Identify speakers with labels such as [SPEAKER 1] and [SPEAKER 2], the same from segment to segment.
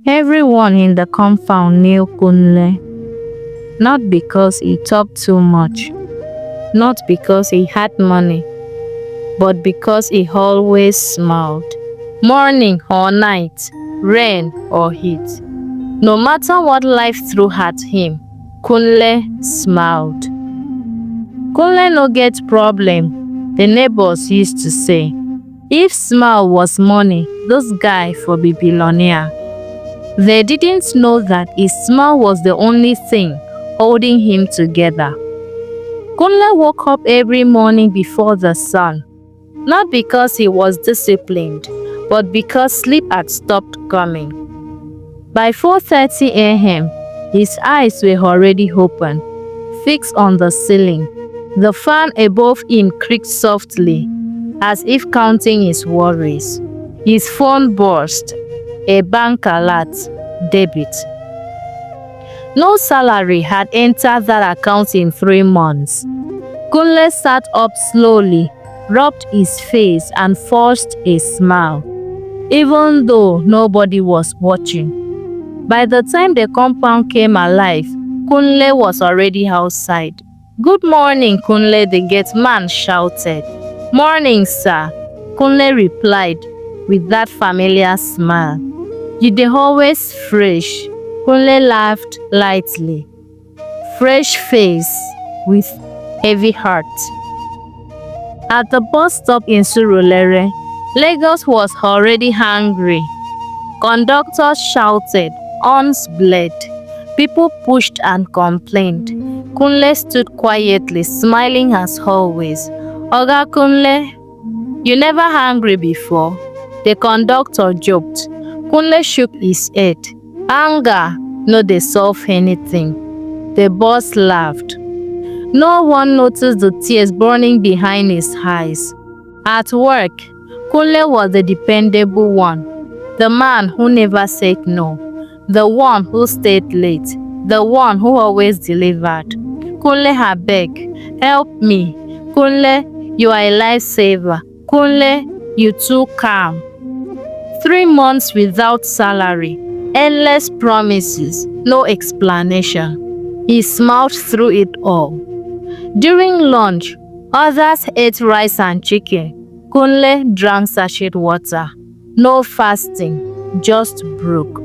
[SPEAKER 1] Everyone in the compound knew Kunle, not because he talked too much, not because he had money, but because he always smiled. Morning or night, rain or heat. No matter what life threw at him, Kunle smiled. Kunle no get problem, the neighbors used to say. If smile was money, this guy for be billionaire. They didn't know that his smile was the only thing holding him together. Kunle woke up every morning before the sun, not because he was disciplined, but because sleep had stopped coming. By 4:30 a.m., his eyes were already open, fixed on the ceiling. The fan above him creaked softly, as if counting his worries. His phone buzzed. A bank alert, debit. No salary had entered that account in 3 months. Kunle sat up slowly, rubbed his face and forced a smile, even though nobody was watching. By the time the compound came alive, Kunle was already outside. "Good morning, Kunle," the gate man shouted. "Morning, sir," Kunle replied with that familiar smile. "You dey always fresh," Kunle laughed lightly. Fresh face with heavy heart. At the bus stop in Surulere, Lagos was already hungry. Conductors shouted, horns bled. People pushed and complained. Kunle stood quietly, smiling as always. "Oga Kunle, you never hungry before?" The conductor joked. Kunle shook his head. Anger no dey solve anything. The boss laughed. No one noticed the tears burning behind his eyes. At work, Kunle was the dependable one. The man who never said no. The one who stayed late. The one who always delivered. "Kunle, abeg, help me. Kunle, you are a lifesaver. Kunle, you too calm." 3 months without salary, endless promises, no explanation. He smiled through it all. During lunch, others ate rice and chicken. Kunle drank sachet water. No fasting, just broke.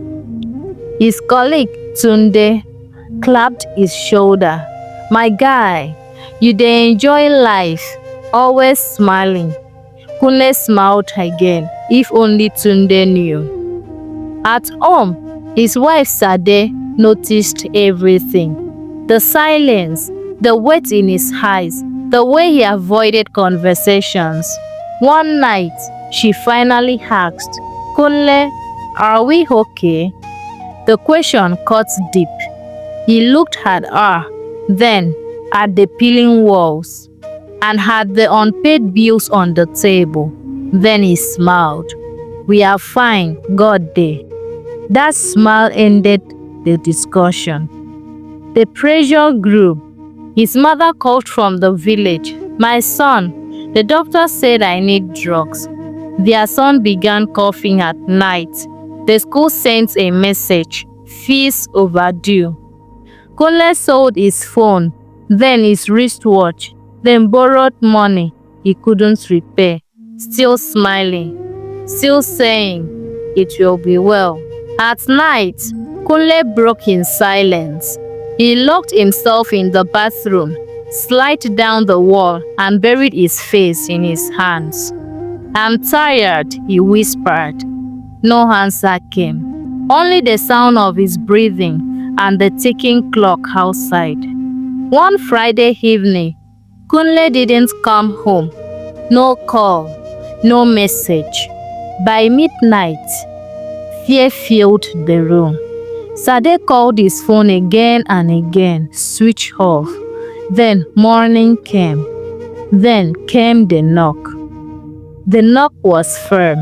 [SPEAKER 1] His colleague, Tunde, clapped his shoulder. "My guy, you dey enjoy life, always smiling." Kunle smiled again, if only Tunde knew. At home, his wife Sade noticed everything. The silence, the weight in his eyes, the way he avoided conversations. One night, she finally asked, "Kunle, are we okay?" The question cut deep. He looked at her, then at the peeling walls, and at the unpaid bills on the table. Then he smiled. "We are fine, God dey." That smile ended the discussion. The pressure grew. His mother called from the village. "My son, the doctor said I need drugs." Their son began coughing at night. The school sent a message, "Fees overdue." Kunle sold his phone, then his wristwatch, then borrowed money he couldn't repay, still smiling, still saying, "It will be well." At night, Kunle broke in silence. He locked himself in the bathroom, slid down the wall, and buried his face in his hands. "I'm tired," he whispered. No answer came, only the sound of his breathing and the ticking clock outside. One Friday evening, Kunle didn't come home. No call, no message. By midnight, fear filled the room. Sade called his phone again and again, switched off. Then morning came. Then came the knock. The knock was firm,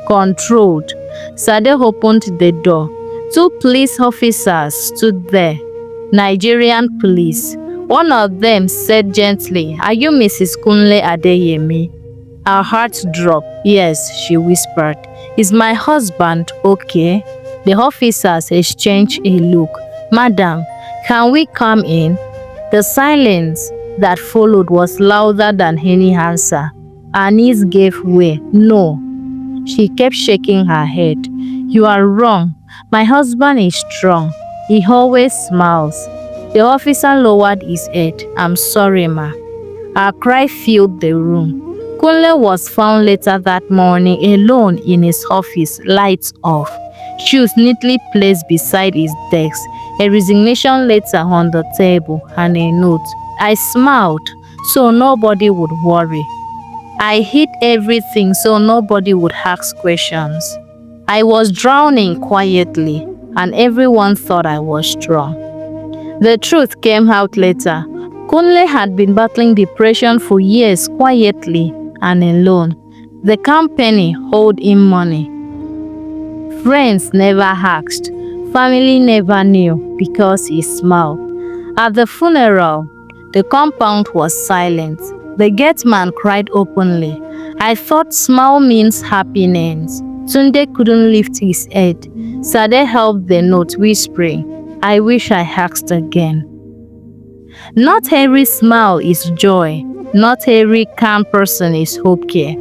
[SPEAKER 1] controlled. Sade opened the door. 2 police officers stood there. Nigerian police. One of them said gently, "Are you Mrs. Kunle Adeyemi?" Her heart dropped. "Yes," she whispered. "Is my husband okay?" The officers exchanged a look. "Madam, can we come in?" The silence that followed was louder than any answer. Her knees gave way. "No." She kept shaking her head. "You are wrong. My husband is strong. He always smiles." The officer lowered his head. "I'm sorry, ma." Her cry filled the room. Kunle was found later that morning alone in his office, lights off, shoes neatly placed beside his desk, a resignation letter on the table, and a note. I smiled so nobody would worry. I hid everything so nobody would ask questions. I was drowning quietly, and everyone thought I was strong. The truth came out later. Kunle had been battling depression for years quietly and alone. The company owed him money. Friends never asked. Family never knew because he smiled. At the funeral, the compound was silent. The gate man cried openly. I thought smile means happiness. Tunde couldn't lift his head. Sade held the note, whispering, I wish I asked again. Not every smile is joy. Not every calm person is okay.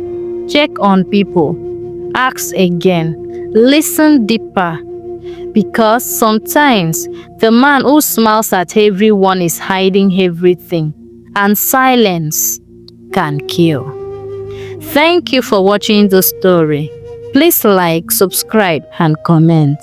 [SPEAKER 1] Check on people. Ask again. Listen deeper. Because sometimes the man who smiles at everyone is hiding everything. And silence can kill. Thank you for watching the story. Please like, subscribe, and comment.